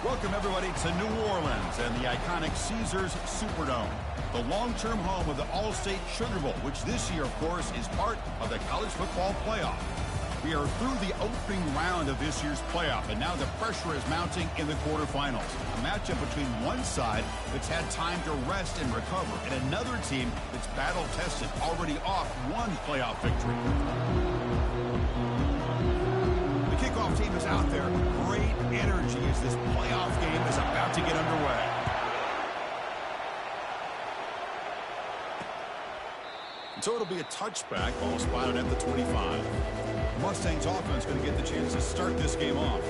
Welcome, everybody, to New Orleans and the iconic Caesars Superdome, the long-term home of the All-State Sugar Bowl, which this year, of course, is part of the college football playoff. We are through the opening round of this year's playoff, and now the pressure is mounting in the quarterfinals. A matchup between one side that's had time to rest and recover, and another team that's battle-tested, already off one playoff victory. The kickoff team is out there. Great energy as this playoff game is about to get underway. So it'll be a touchback, ball spotted at the 25. The Mustangs offense going to get the chance to start this game off.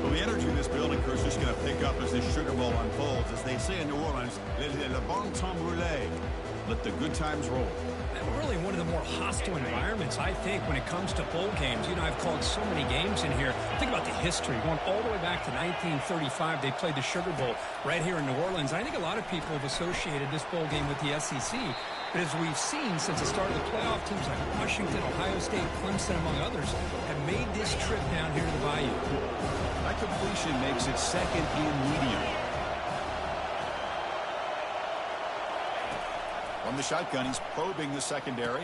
Well, the energy in this building, Chris, is going to pick up as this Sugar Bowl unfolds. As they say in New Orleans, le bon temps roulé. Let the good times roll. Really one of the more hostile environments, I think, when it comes to bowl games. You know, I've called so many games in here. Think about the history. Going all the way back to 1935, they played the Sugar Bowl right here in New Orleans. I think a lot of people have associated this bowl game with the SEC. But as we've seen since the start of the playoff, teams like Washington, Ohio State, Clemson, among others, have made this trip down here to the Bayou. That completion makes it second and medium. From the shotgun, he's probing the secondary.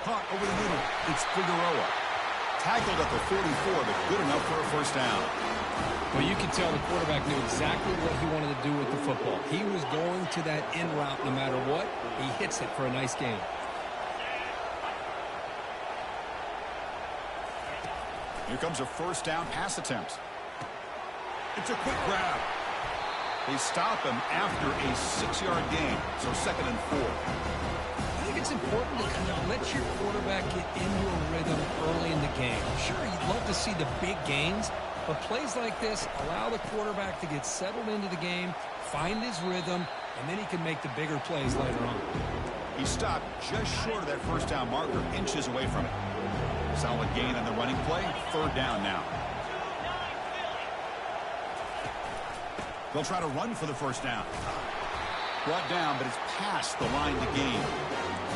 Caught over the middle. It's Figueroa. Tackled at the 44, but good enough for a first down. Well, you can tell the quarterback knew exactly what he wanted to do with the football. He was going to that in route no matter what. He hits it for a nice gain. Here comes a first down pass attempt. It's a quick grab. They stop him after a 6-yard gain, so second and 4. I think it's important to kind of let your quarterback get into a rhythm early in the game. Sure, you'd love to see the big gains, but plays like this allow the quarterback to get settled into the game, find his rhythm, and then he can make the bigger plays later on. He stopped just short of that first down marker, inches away from it. Solid gain on the running play, third down now. They'll try to run for the first down. Brought down, but it's past the line to gain.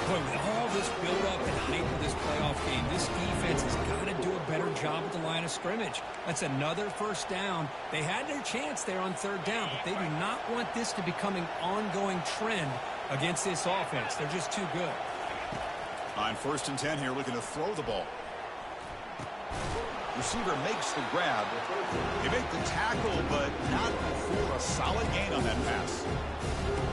Boy, with all this build-up and hype of this playoff game, this defense has got to do a better job at the line of scrimmage. That's another first down. They had their chance there on third down, but they do not want this to become an ongoing trend against this offense. They're just too good. On first and 10 here, looking to throw the ball. Receiver makes the grab. They make the tackle, but not for a solid gain on that pass.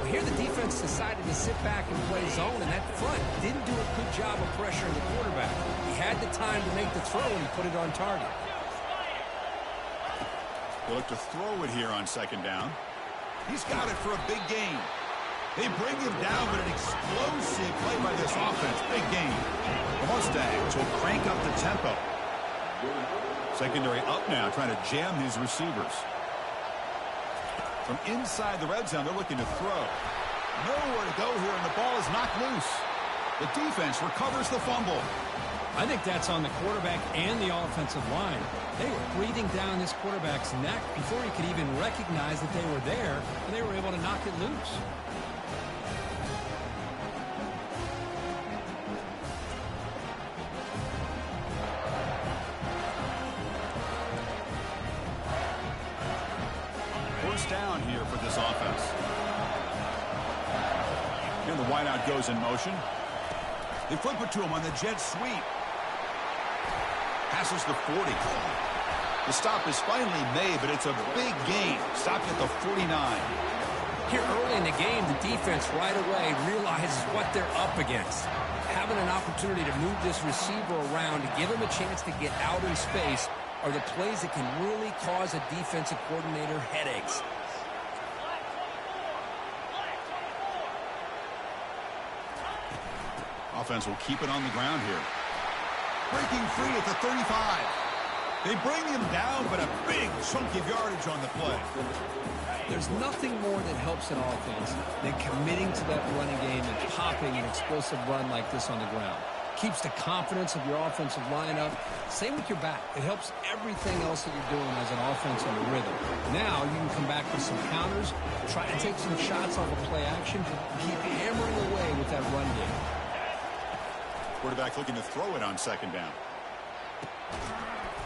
Well, here the defense decided to sit back and play zone, and that front didn't do a good job of pressuring the quarterback. He had the time to make the throw, and he put it on target. They look to throw it here on second down. He's got it for a big gain. They bring him down, but an explosive play by this offense. Big gain. The Mustangs will crank up the tempo. Secondary up now, trying to jam these receivers. From inside the red zone, they're looking to throw. Nowhere to go here, and the ball is knocked loose. The defense recovers the fumble. I think that's on the quarterback and the offensive line. They were breathing down this quarterback's neck before he could even recognize that they were there, and they were able to knock it loose. Down here for this offense. And the wideout goes in motion. They flip it to him on the jet sweep. Passes the 40. The stop is finally made, but it's a big gain. Stopped at the 49. Here early in the game, the defense right away realizes what they're up against. Having an opportunity to move this receiver around to give him a chance to get out in space are the plays that can really cause a defensive coordinator headaches. Offense will keep it on the ground here. Breaking free at the 35. They bring him down, but a big chunk of yardage on the play. There's nothing more that helps an offense than committing to that running game and popping an explosive run like this on the ground. Keeps the confidence of your offensive lineup. Same with your back. It helps everything else that you're doing as an offense on the rhythm. Now you can come back with some counters, try to take some shots off of play action, keep hammering away with that run game. Quarterback looking to throw it on second down.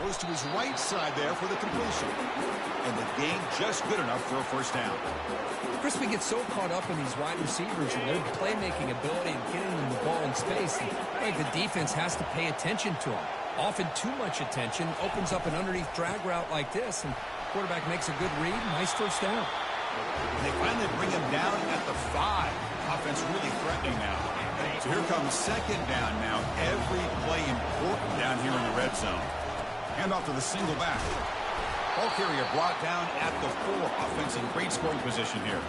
Goes to his right side there for the completion. And the gain just good enough for a first down. Chris, we get so caught up in these wide receivers and their playmaking ability and getting them the ball in space. And, like, the defense has to pay attention to them. Often too much attention opens up an underneath drag route like this, and quarterback makes a good read. Nice first down. And they finally bring him down at the 5. Offense really threatening now. So here comes second down now. Every play important down here in the red zone. Hand off to the single back. Ball carrier brought down at the 4. Offense in great scoring position here.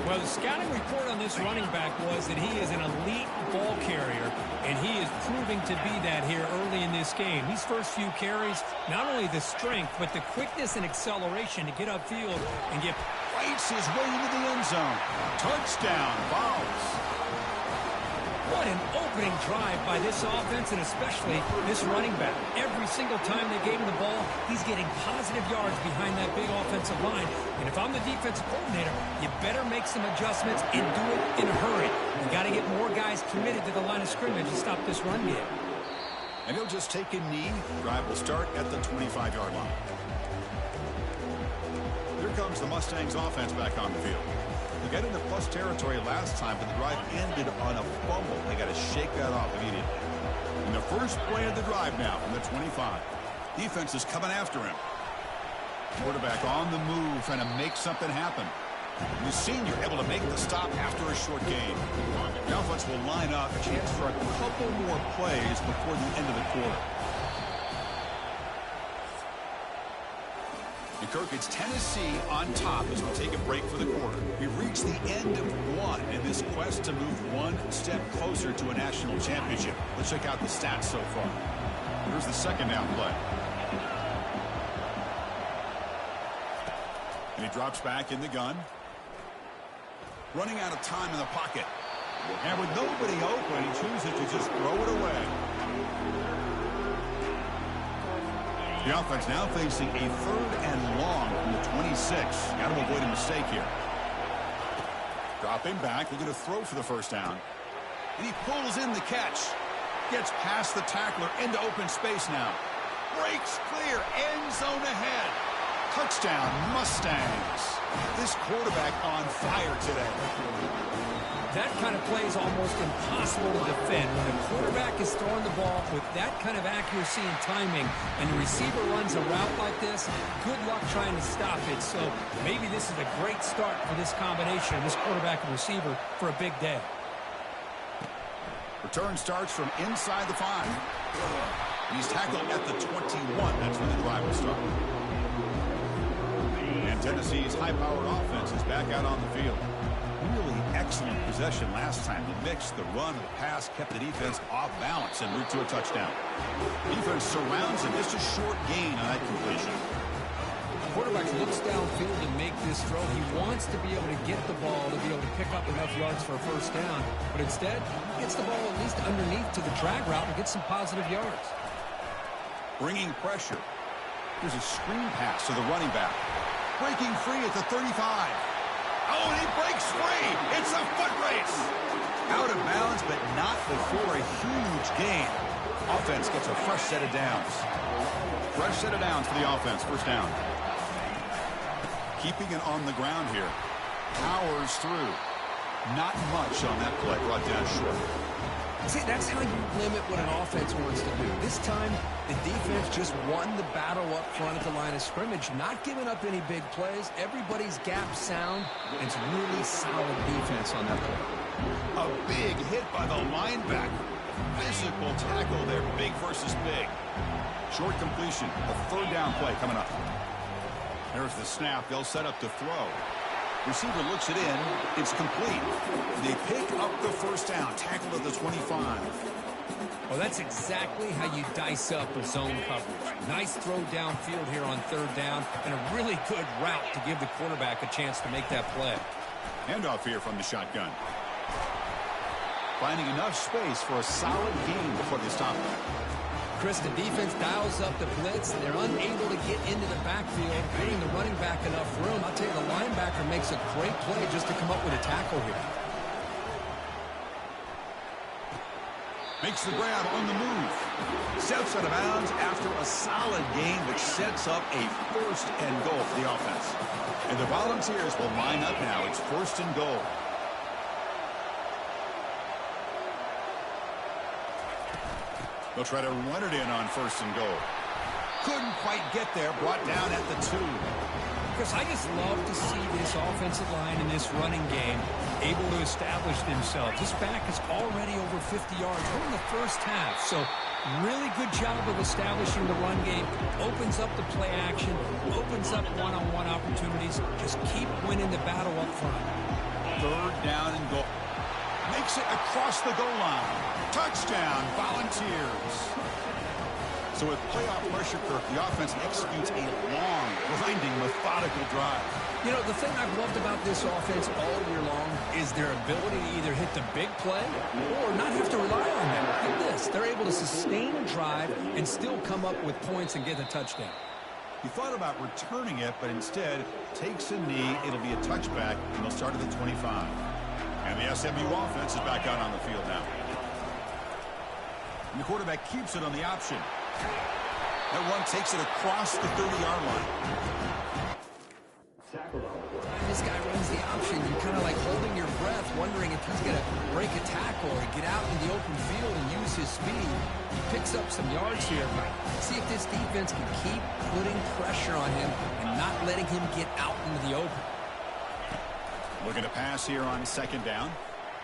Well, the scouting report on this running back was that he is an elite ball carrier, and he is proving to be that here early in this game. These first few carries, not only the strength, but the quickness and acceleration to get upfield and get... Fights his way into the end zone. Touchdown, Vols. What an opening drive by this offense, and especially this running back. Every single time they gave him the ball, he's getting positive yards behind that big offensive line. And if I'm the defensive coordinator, you better make some adjustments and do it in a hurry. You got to get more guys committed to the line of scrimmage to stop this run game. And he'll just take a knee. Drive will start at the 25-yard line. Here comes the Mustangs offense back on the field. They got into plus territory last time, but the drive ended on a fumble. They got to shake that off immediately. And the first play of the drive now from the 25. Defense is coming after him. Quarterback on the move, trying to make something happen. The senior able to make the stop after a short gain. The offense will line up, a chance for a couple more plays before the end of the quarter. Kirk, it's Tennessee on top as we take a break for the quarter. We've reached the end of one in this quest to move one step closer to a national championship. Let's check out the stats so far. Here's the second down play. And he drops back in the gun. Running out of time in the pocket. And with nobody open, he chooses to just throw it away. The offense now facing a 3rd and long from the 26. Got to avoid a mistake here. Dropping back, looking to throw for the first down. And he pulls in the catch. Gets past the tackler into open space now. Breaks clear, end zone ahead. Touchdown, Mustangs. This quarterback on fire today. That kind of play is almost impossible to defend. When the quarterback is throwing the ball with that kind of accuracy and timing, and the receiver runs a route like this, good luck trying to stop it. So maybe this is a great start for this combination, this quarterback and receiver, for a big day. Return starts from inside the 5. He's tackled at the 21. That's when the drive will start. And Tennessee's high-powered offense is back out on the field. Really excellent possession last time. The mix, the run, the pass kept the defense off balance en route to a touchdown. Defense surrounds him. Just a short gain on that completion. The quarterback looks downfield to make this throw. He wants to be able to get the ball to be able to pick up enough yards for a first down. But instead, he gets the ball at least underneath to the drag route and gets some positive yards. Bringing pressure. Here's a screen pass to the running back. Breaking free at the 35. Oh, and he breaks free. It's a foot race. Out of bounds, but not before a huge gain. Offense gets a fresh set of downs. Fresh set of downs for the offense. First down. Keeping it on the ground here. Powers through. Not much on that play. Brought down short. See, that's how you limit what an offense wants to do. This time, the defense just won the battle up front at the line of scrimmage, not giving up any big plays. Everybody's gap sound. It's really solid defense on that play. A big hit by the linebacker. Physical tackle there, big versus big. Short completion, a 3rd down play coming up. There's the snap. They'll set up to throw. Receiver looks it in. It's complete. They pick up the first down. Tackled at the 25. Well, that's exactly how you dice up a zone coverage. Nice throw downfield here on 3rd down, and a really good route to give the quarterback a chance to make that play. Handoff here from the shotgun. Finding enough space for a solid gain before they stop it. Chris, the defense dials up the blitz. They're unable to get into the backfield, giving the running back enough room. I'll tell you, the linebacker makes a great play just to come up with a tackle here. Makes the grab on the move. Steps out of bounds after a solid gain, which sets up a first and goal for the offense. And the Volunteers will line up now. It's first and goal. They'll try to run it in on first and goal. Couldn't quite get there. Brought down at the 2. Chris, I just love to see this offensive line in this running game able to establish themselves. This back is already over 50 yards. We're in the first half, so really good job of establishing the run game. Opens up the play action, opens up one-on-one opportunities. Just keep winning the battle up front. Third down and goal. Makes it across the goal line. Touchdown, Volunteers. So with playoff pressure, Kirk, the offense executes a long, grinding, methodical drive. You know, the thing I've loved about this offense all year long is their ability to either hit the big play or not have to rely on them. Look at this. They're able to sustain a drive and still come up with points and get a touchdown. He thought about returning it, but instead takes a knee. It'll be a touchback, and they'll start at the 25. And the SMU offense is back out on the field now. And the quarterback keeps it on the option. That one takes it across the 30-yard line. This guy runs the option. You're kind of like holding your breath, wondering if he's going to break a tackle or get out in the open field and use his speed. He picks up some yards here, but see if this defense can keep putting pressure on him and not letting him get out into the open. Looking to pass here on second down.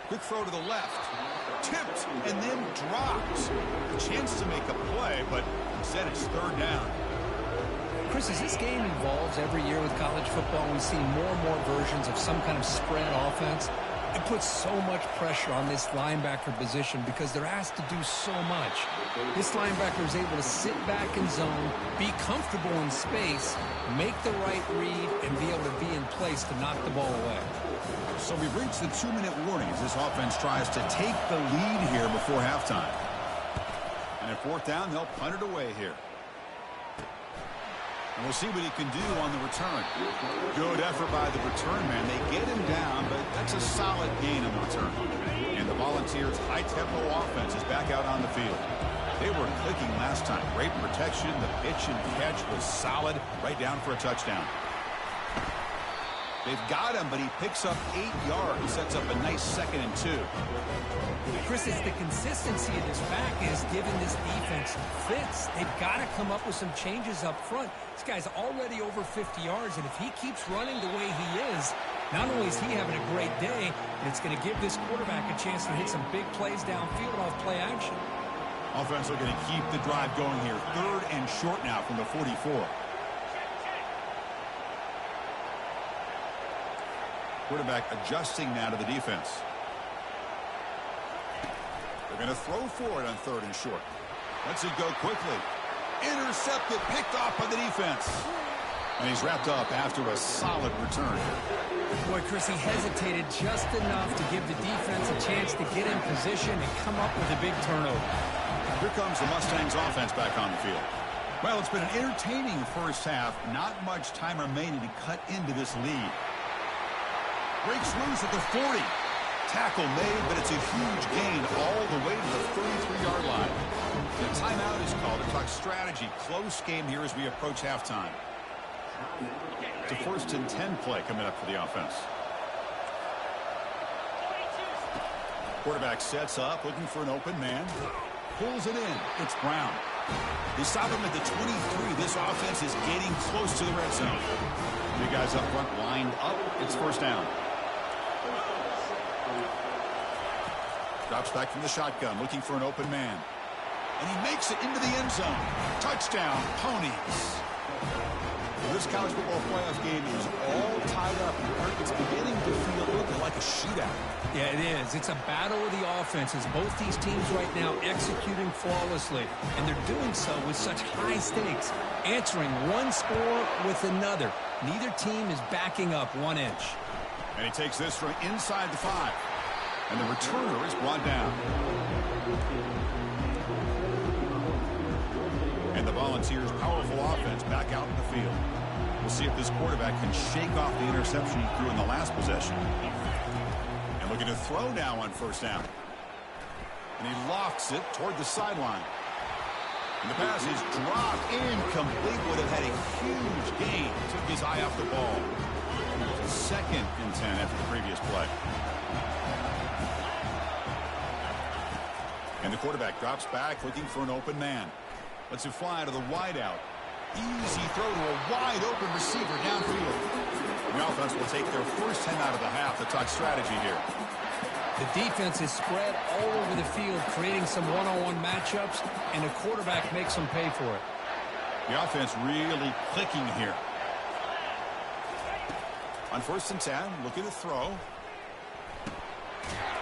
Quick throw to the left. Tipped and then dropped. A chance to make a play, but instead it's third down. Chris, as this game evolves every year with college football, we see more and more versions of some kind of spread offense. It puts so much pressure on this linebacker position because they're asked to do so much. This linebacker is able to sit back in zone, be comfortable in space, make the right read, and be able to be in place to knock the ball away. So we've reached the 2-minute warning as this offense tries to take the lead here before halftime. And at fourth down, they'll punt it away here. And we'll see what he can do on the return. Good effort by the return man. They get him down, but that's a solid gain on the return. And the Volunteers' high-tempo offense is back out on the field. They were clicking last time. Great protection. The pitch and catch was solid. Right down for a touchdown. They've got him, but he picks up 8 yards. Sets up a nice 2nd and 2. Chris, it's the consistency of this back is giving this defense fits. They've got to come up with some changes up front. This guy's already over 50 yards, and if he keeps running the way he is, not only is he having a great day, but it's going to give this quarterback a chance to hit some big plays downfield off play action. Offense looking to keep the drive going here. Third and short now from the 44. Quarterback adjusting now to the defense. They're going to throw for it on third and short. Lets it go quickly. Intercepted, picked off by the defense. And he's wrapped up after a solid return. Boy, Chris, he hesitated just enough to give the defense a chance to get in position and come up with a big turnover. Here comes the Mustangs offense back on the field. Well, it's been an entertaining first half. Not much time remaining to cut into this lead. Breaks loose at the 40. Tackle made, but it's a huge gain all the way to the 33-yard line. The timeout is called to talk strategy. Close game here as we approach halftime. It's a 1st and 10 play coming up for the offense. Quarterback sets up, looking for an open man. Pulls it in. It's Brown. They stop him at the 23. This offense is getting close to the red zone. The guys up front lined up. It's first down. Drops back from the shotgun, looking for an open man. And he makes it into the end zone. Touchdown, Ponies. This college football playoff game is all tied up. It's beginning to feel looking like a shootout. Yeah, it is. It's a battle of the offenses. Both these teams right now executing flawlessly, and they're doing so with such high stakes, answering one score with another. Neither team is backing up 1 inch. And he takes this from inside the 5. And the returner is brought down. And the Volunteers' powerful offense back out in the field. We'll see if this quarterback can shake off the interception he threw in the last possession. And looking to throw now on first down. And he lofts it toward the sideline. And the pass is dropped incomplete. Would have had a huge gain. Took his eye off the ball. Second and 10 after the previous play. And the quarterback drops back looking for an open man. Lets it fly to the wideout. Easy throw to a wide-open receiver downfield. The offense will take their first 10 out of the half to talk strategy here. The defense is spread all over the field, creating some one-on-one matchups, and the quarterback makes them pay for it. The offense really clicking here. On first and 10, looking to throw.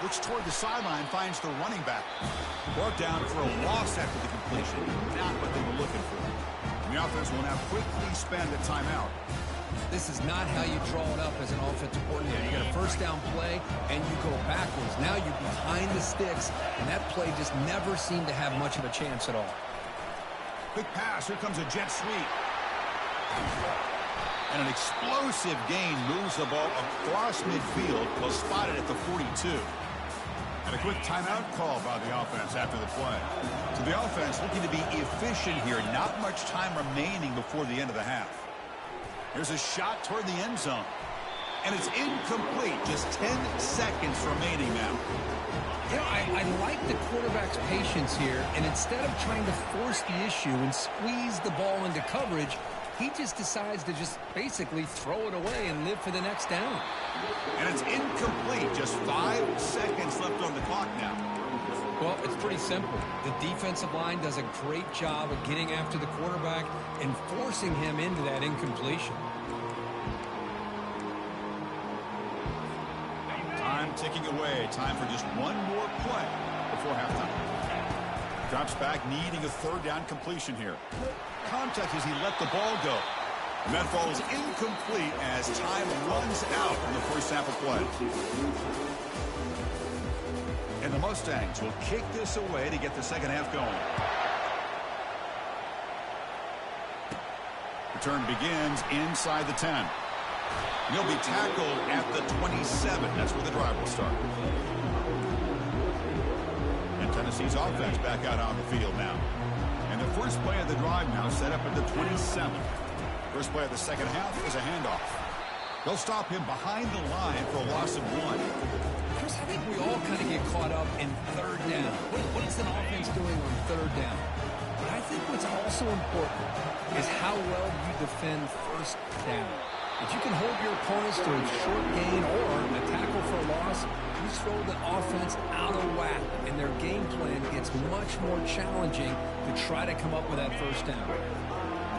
Looks toward the sideline, finds the running back. Brought down for a loss after the completion. Not what they were looking for. The offense will now quickly spend a timeout. This is not how you draw it up as an offensive coordinator. You got a first down play, and you go backwards. Now you're behind the sticks, and that play just never seemed to have much of a chance at all. Quick pass. Here comes a jet sweep. And an explosive gain moves the ball across midfield. Well spotted at the 42. And a quick timeout call by the offense after the play. So the offense looking to be efficient here. Not much time remaining before the end of the half. Here's a shot toward the end zone. And it's incomplete. Just 10 seconds remaining now. You know, I like the quarterback's patience here. And instead of trying to force the issue and squeeze the ball into coverage, he just decides to just basically throw it away and live for the next down. And it's incomplete. Just 5 seconds left on the clock now. Well, it's pretty simple. The defensive line does a great job of getting after the quarterback and forcing him into that incompletion. Time ticking away. Time for just one more play before halftime. Drops back, needing a third down completion here. Contact as he let the ball go. And that ball is incomplete as time runs out on the first half of play. And the Mustangs will kick this away to get the second half going. Return begins inside the 10. He'll be tackled at the 27. That's where the drive will start. And Tennessee's offense back out on the field now. And the first play of the drive now set up at the 27. First play of the second half is a handoff. They'll stop him behind the line for a loss of 1. Chris, I think we all kind of get caught up in third down. What is an offense doing on third down? But I think what's also important is how well you defend first down. If you can hold your opponents to a short gain or a tackle for a loss, you throw the offense out of whack, and their game plan gets much more challenging to try to come up with that first down.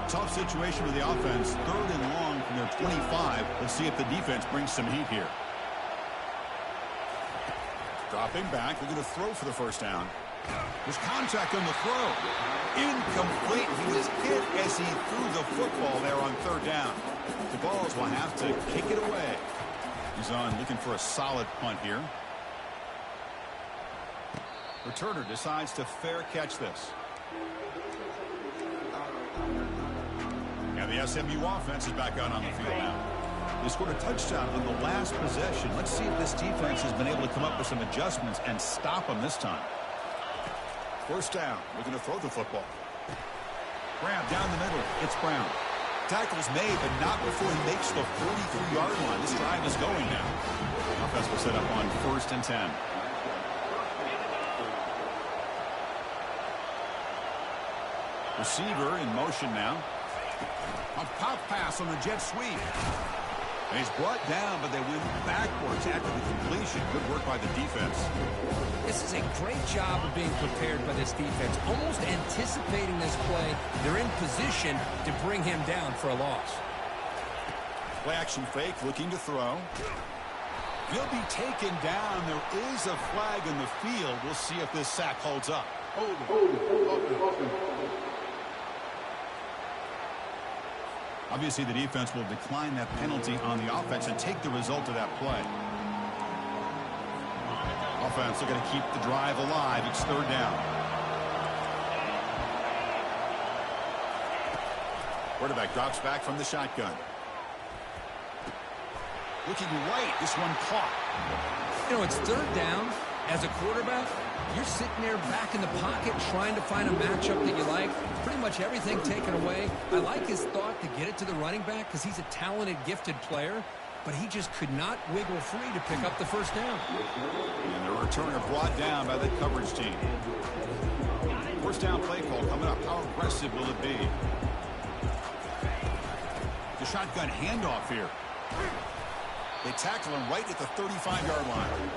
Tough situation with the offense. Third and long from their 25. Let's see if the defense brings some heat here. Dropping back. We're going to throw for the first down. There's contact on the throw. Incomplete. He was hit as he threw the football there on third down. The Balls will have to kick it away. He's on looking for a solid punt here. Returner decides to fair catch this. And the SMU offense is back out on the field now. They scored a touchdown on the last possession. Let's see if this defense has been able to come up with some adjustments and stop them this time. First down. Looking to throw the football. Grab down the middle. It's Brown. Tackle's made, but not before he makes the 43-yard line. This drive is going now. Offense will set up on first and 10. Receiver in motion now. A pop pass on the jet sweep. And he's brought down, but they went backwards after the completion. Good work by the defense. This is a great job of being prepared by this defense. Almost anticipating this play, they're in position to bring him down for a loss. Play action fake, looking to throw. He'll be taken down. There is a flag in the field. We'll see if this sack holds up. Obviously, the defense will decline that penalty on the offense and take the result of that play. Offense looking to keep the drive alive. It's third down. Quarterback drops back from the shotgun. Looking right. This one caught. You know, it's third down, As a quarterback, you're sitting there back in the pocket trying to find a matchup that you like. Pretty much everything taken away. I like his thought to get it to the running back because he's a talented, gifted player, but he just could not wiggle free to pick up the first down. And the returner brought down by the coverage team. First down play call coming up. How aggressive will it be? The shotgun handoff here. They tackle him right at the 35-yard line.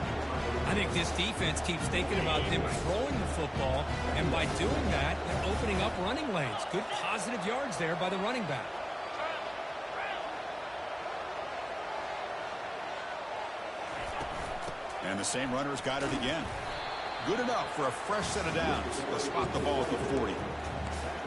I think this defense keeps thinking about them throwing the football, and by doing that, they're opening up running lanes. Good positive yards there by the running back. And the same runner's got it again. Good enough for a fresh set of downs. They'll spot the ball at the 40.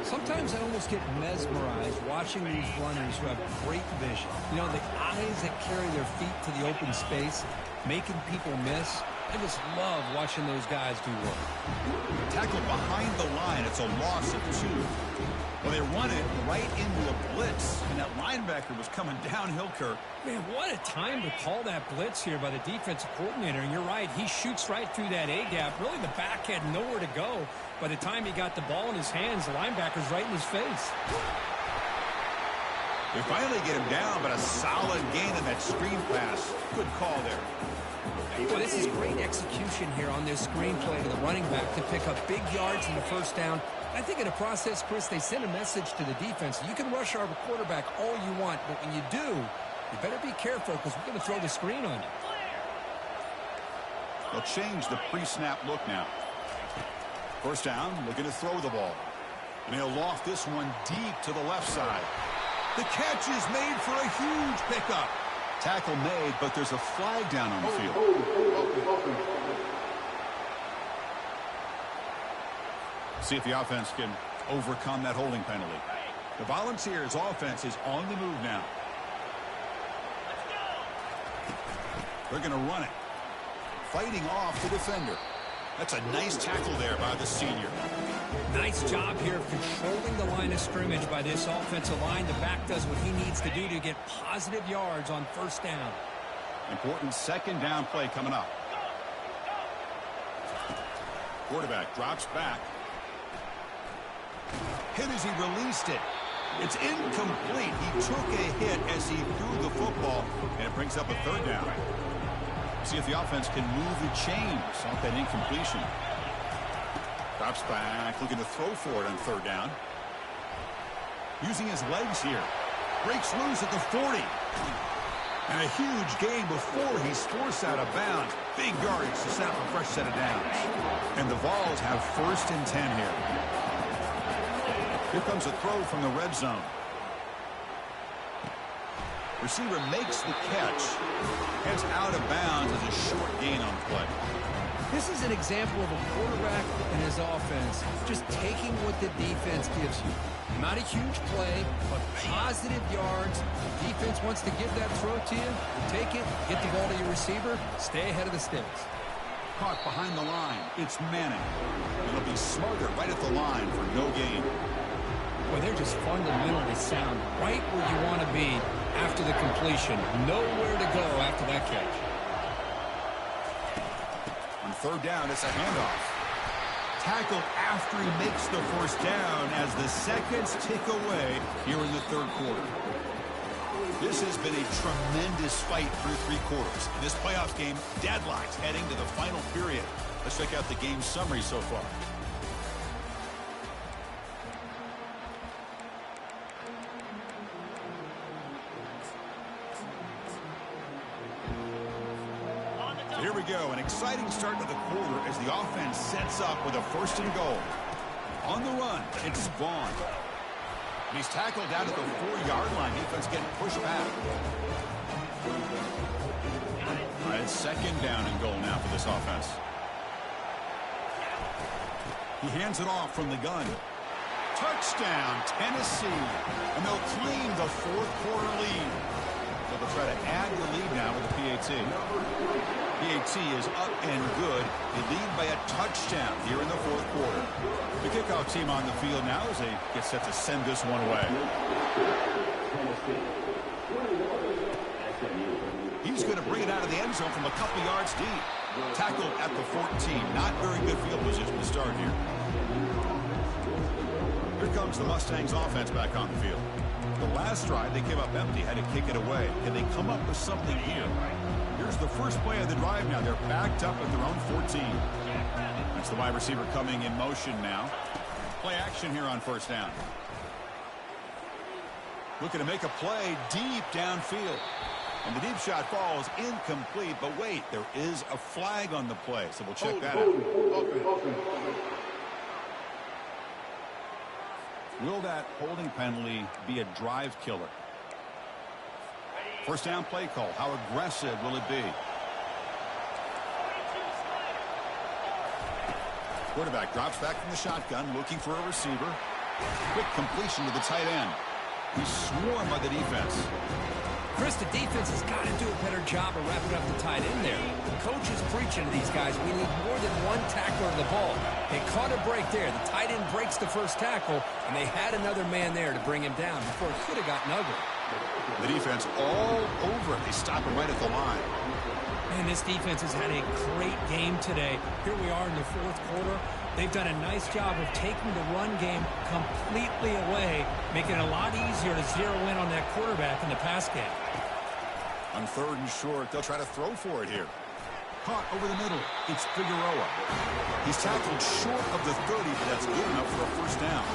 Sometimes I almost get mesmerized watching these runners who have great vision. You know, the eyes that carry their feet to the open space, making people miss. I just love watching those guys do work. Tackle behind the line. It's a loss of 2. Well, they run it right into a blitz, and that linebacker was coming downhill, Kirk. Man, what a time to call that blitz here by the defensive coordinator. And you're right, he shoots right through that A-gap. Really, the back had nowhere to go. By the time he got the ball in his hands, the linebacker's right in his face. They finally get him down, but a solid gain in that screen pass. Good call there. Well, this is great execution here on this screen play to the running back to pick up big yards in the first down. I think in the process, Chris, they send a message to the defense. You can rush our quarterback all you want, but when you do, you better be careful because we're going to throw the screen on you. They'll change the pre-snap look now. First down, looking to throw the ball. And he'll loft this one deep to the left side. The catch is made for a huge pickup. Tackle made, but there's a flag down on the field. See if the offense can overcome that holding penalty. The Volunteers' offense is on the move now. They're going to run it. Fighting off the defender. That's a nice tackle there by the senior. Nice job here of controlling the line of scrimmage by this offensive line. The back does what he needs to do to get positive yards on first down. Important second down play coming up. Quarterback drops back. Hit as he released it. It's incomplete. He took a hit as he threw the football, and it brings up a third down. See if the offense can move the chains off that incompletion. Drops back, looking to throw for it on third down. Using his legs here. Breaks loose at the 40. And a huge gain before he's forced out of bounds. Big yardage to set up a fresh set of downs. And the Vols have 1st and 10 here. Here comes a throw from the red zone. Receiver makes the catch. Heads out of bounds as a short gain on the play. This is an example of a quarterback and his offense just taking what the defense gives you. Not a huge play, but positive yards. The defense wants to give that throw to you. You take it, get the ball to your receiver, stay ahead of the sticks. Caught behind the line. It's Manning. It'll be smarter right at the line for no gain. Boy, they're just fundamentally sound right where you want to be after the completion. Nowhere to go after that catch. On third down, it's a handoff. Tackled after he makes the first down as the seconds tick away here in the third quarter. This has been a tremendous fight through 3 quarters. In this playoff game, deadlocked heading to the final period. Let's check out the game summary so far. Here we go, an exciting start to the quarter as the offense sets up with a 1st and goal. On the run, it's Vaughn. And he's tackled down at the 4-yard line. Defense getting pushed back. All right, 2nd down and goal now for this offense. He hands it off from the gun. Touchdown, Tennessee. And they'll claim the 4th quarter lead. So they'll try to add the lead now with the PAT. PAT is up and good. They lead by a touchdown here in the 4th quarter. The kickoff team on the field now as they get set to send this one away. He's going to bring it out of the end zone from a couple yards deep. Tackled at the 14. Not very good field position to start here. Here comes the Mustangs offense back on the field. The last drive, they came up empty, had to kick it away. Can they come up with something here? Here's the first play of the drive now. They're backed up at their own 14. That's the wide receiver coming in motion now. Play action here on first down. Looking to make a play deep downfield. And the deep shot falls incomplete. But wait, there is a flag on the play, so we'll check that out. Will that holding penalty be a drive killer? First down play call. How aggressive will it be? Quarterback drops back from the shotgun, looking for a receiver. Quick completion to the tight end. He's swarmed by the defense. Chris, the defense has got to do a better job of wrapping up the tight end there. The coach is preaching to these guys. We need more than one tackler of the ball. They caught a break there. The tight end breaks the first tackle, and they had another man there to bring him down before it could have gotten ugly. The defense all over it. They stop him right at the line. Man, this defense has had a great game today. Here we are in the fourth quarter. They've done a nice job of taking the run game completely away, making it a lot easier to zero in on that quarterback in the pass game. On third and short, they'll try to throw for it here. Caught over the middle. It's Figueroa. He's tackled short of the 30, but that's good enough for a first down.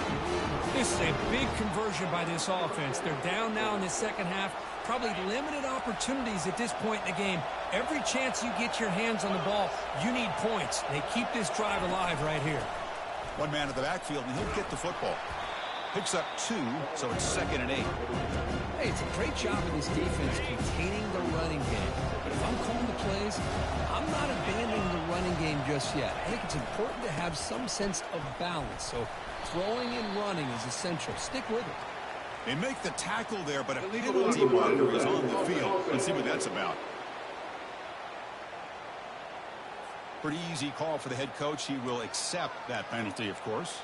This is a big conversion by this offense. They're down now in the second half. Probably limited opportunities at this point in the game. Every chance you get your hands on the ball, you need points. They keep this drive alive right here. One man in the backfield, and he'll get the football. Picks up 2, so it's 2nd and 8. Hey, it's a great job of this defense containing the running game. But if I'm calling the plays, I'm not abandoning the running game just yet. I think it's important to have some sense of balance. So throwing and running is essential. Stick with it. They make the tackle there, but a penalty marker is on the field. Let's see what that's about. Pretty easy call for the head coach. He will accept that penalty, of course.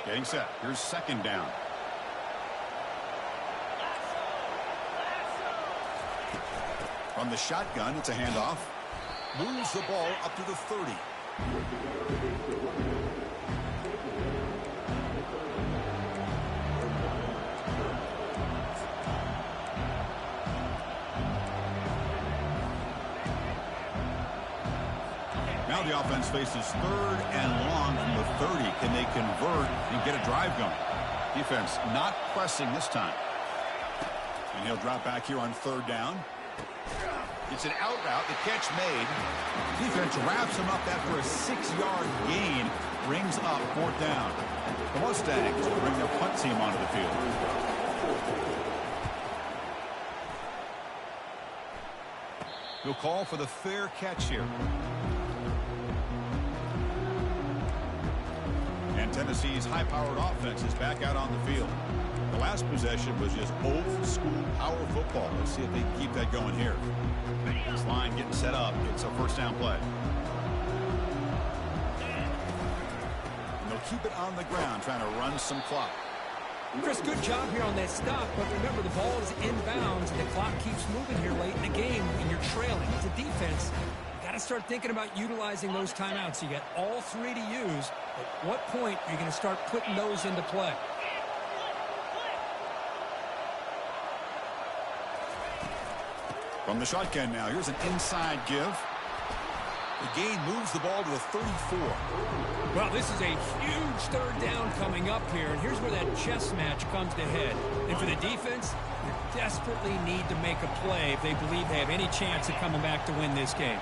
Getting set. Here's 2nd down. From the shotgun, it's a handoff. Moves the ball up to the 30. Now the offense faces 3rd and long from the 30. Can they convert and get a drive going? Defense not pressing this time. And he'll drop back here on 3rd down. It's an out route. The catch made. Defense wraps him up after a 6-yard gain. Brings up 4th down. The Mustangs will bring their punt team onto the field. He'll call for the fair catch here. And Tennessee's high-powered offense is back out on the field. The last possession was just old-school power football. Let's see if they can keep that going here. This line getting set up. It's a first down play. And they'll keep it on the ground, trying to run some clock. Chris, good job here on that stop, but remember the ball is inbounds and the clock keeps moving here late in the game and you're trailing. As a defense, you got to start thinking about utilizing those timeouts. You got all 3 to use. At what point are you going to start putting those into play? From the shotgun now, here's an inside give. The gain moves the ball to the 34. Well, this is a huge 3rd down coming up here, and here's where that chess match comes to head. And for the defense, they desperately need to make a play if they believe they have any chance of coming back to win this game.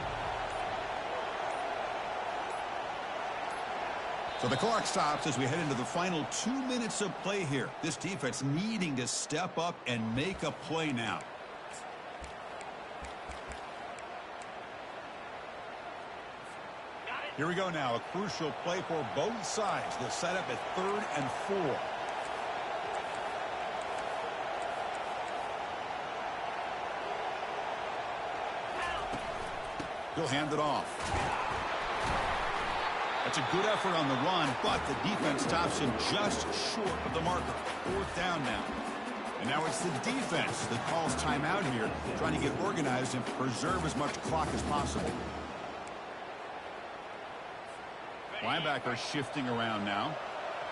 So the clock stops as we head into the final 2 minutes of play here. This defense needing to step up and make a play now. Here we go now. A crucial play for both sides. They'll set up at 3rd and 4. He'll hand it off. That's a good effort on the run, but the defense stops him just short of the marker. 4th down now. And now it's the defense that calls timeout here, trying to get organized and preserve as much clock as possible. Linebacker shifting around now.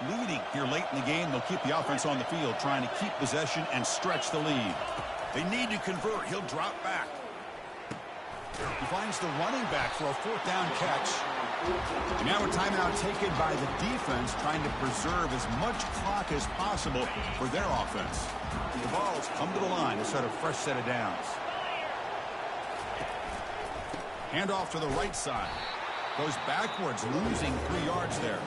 Leading here late in the game, they'll keep the offense on the field, trying to keep possession and stretch the lead. They need to convert. He'll drop back. He finds the running back for a fourth down catch. And now a timeout taken by the defense, trying to preserve as much clock as possible for their offense. The ball's come to the line to set a fresh set of downs. Handoff to the right side. Goes backwards, losing 3 yards there.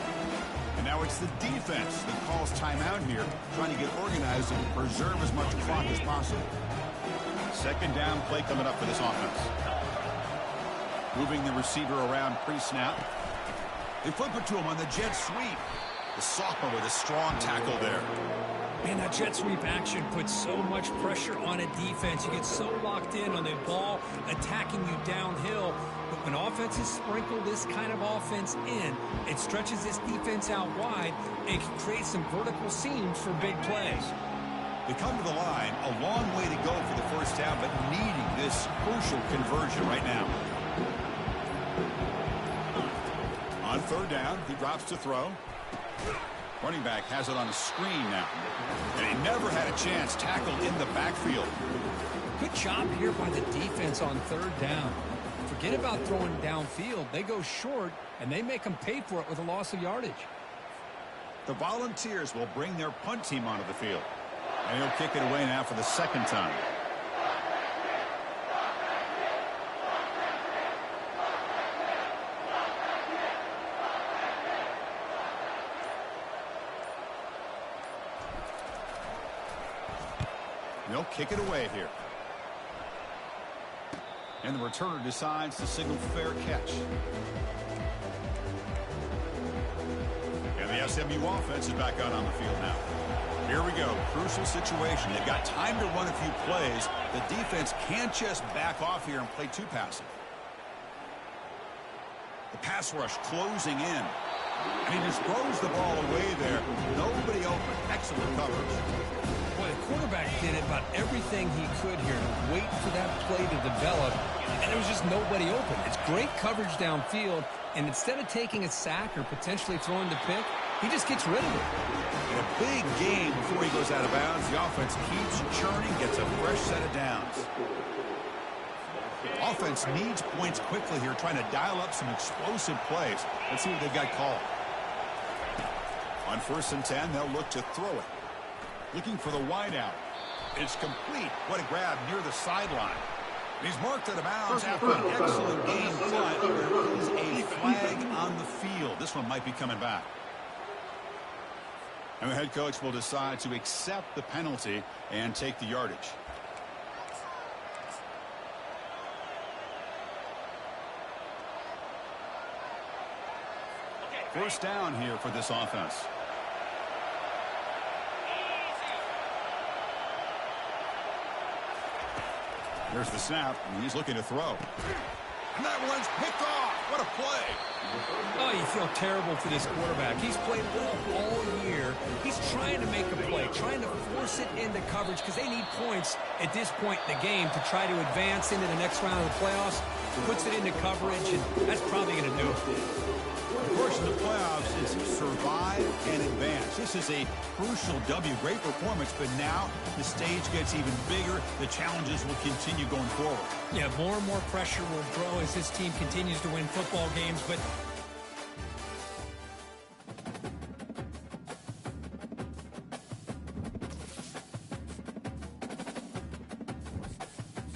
And now it's the defense that calls timeout here, trying to get organized and preserve as much clock as possible. Second down play coming up for this offense. Moving the receiver around pre-snap. They flip it to him on the jet sweep. The sophomore with a strong tackle there. Man, that jet sweep action puts so much pressure on a defense. You get so locked in on the ball attacking you downhill. But when offenses sprinkle this kind of offense in, it stretches this defense out wide and can create some vertical seams for big plays. They come to the line, a long way to go for the first down, but needing this crucial conversion right now. On third down, he drops to throw. Running back has it on a screen now. And he never had a chance tackled in the backfield. Good job here by the defense on third down. Forget about throwing downfield. They go short, and they make them pay for it with a loss of yardage. The Volunteers will bring their punt team onto the field. And he'll kick it away now for the second time. They'll kick it away here. And the returner decides to signal fair catch. And the SMU offense is back out on the field now. Here we go. Crucial situation. They've got time to run a few plays. The defense can't just back off here and play too passive. The pass rush closing in. And he just throws the ball away there. Nobody open. Excellent coverage. Boy, the quarterback did about everything he could here to wait for that play to develop, and there was just nobody open. It's great coverage downfield, and instead of taking a sack or potentially throwing the pick, he just gets rid of it. In a big game before he goes out of bounds, the offense keeps churning, gets a fresh set of downs. Offense needs points quickly here, trying to dial up some explosive plays. Let's see what they've got called. On 1st and 10, they'll look to throw it. Looking for the wideout. It's complete. What a grab near the sideline. He's marked out of bounds after an excellent game, but there is a flag on the field. This one might be coming back. And the head coach will decide to accept the penalty and take the yardage. First down here for this offense. There's the snap, and he's looking to throw. And that one's picked off. What a play. Oh, you feel terrible for this quarterback. He's played well all year. He's trying to make a play, trying to force it into coverage because they need points at this point in the game to try to advance into the next round of the playoffs. Puts it into coverage, and that's probably going to do it. Of course, in the playoffs, is survive and advance. This is a crucial W. Great performance, but now the stage gets even bigger. The challenges will continue going forward. Yeah, more and more pressure will grow as this team continues to win football games, but